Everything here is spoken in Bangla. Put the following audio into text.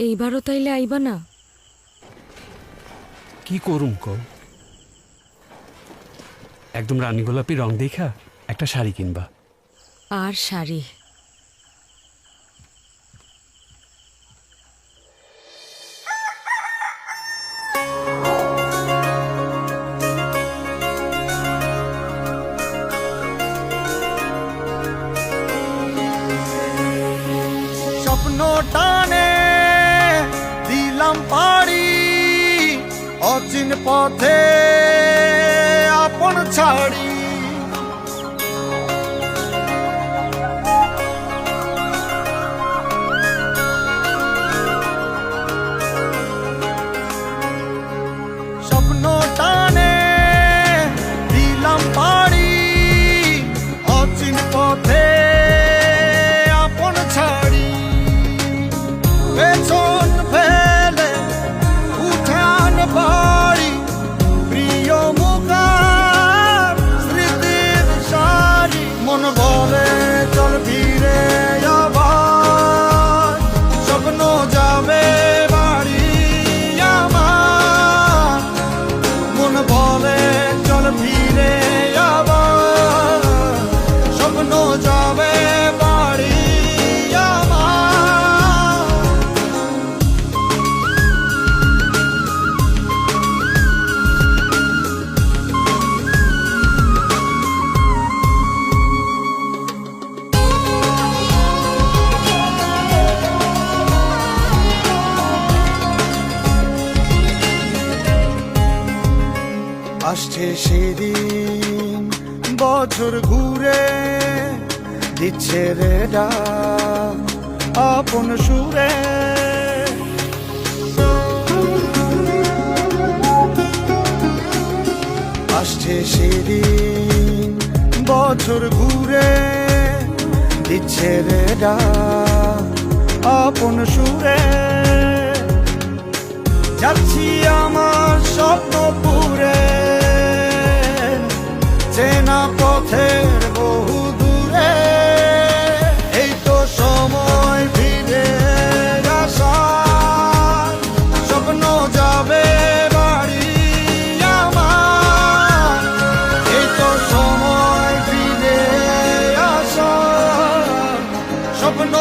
এইবারও তাইলে আইবা না? কি করুম কও? একদম রানী গোলাপি রং দেখা একটা শাড়ি কিনবা। আর শাড়ি? স্বপ্ন টানে দিলাম পাড়ি, অচিন পথে আপন ছাড়ি। স্বপ্ন টানে দিলাম পাড়ি, অচিন পথে আপন ছাড়ি। পেছন ফেলে উঠান বাড়ি, প্রিয় মুখার স্মৃতির সারি। মন বলে চল ফিরে আবার, স্বপ্ন যাবে বাড়ি আমার। মন বলে চল ফিরে আবার, স্বপ্ন যাবে বাড়ি আমার। আসছে সেদিন বছর ঘুরে, দিচ্ছে রে ডাক আপন সুরে। আসছে সেদিন বছর ঘুরে, দিচ্ছে রে ডাক আপন সুরে। যাচ্ছি আমার স্বপ্নপুরে, চেনা পথের বহু দূরে। এই তো সময় ফিরে আসার, স্বপ্ন যাবে বাড়ি আমার। এই তো সময় ফিরে আসার, স্বপ্ন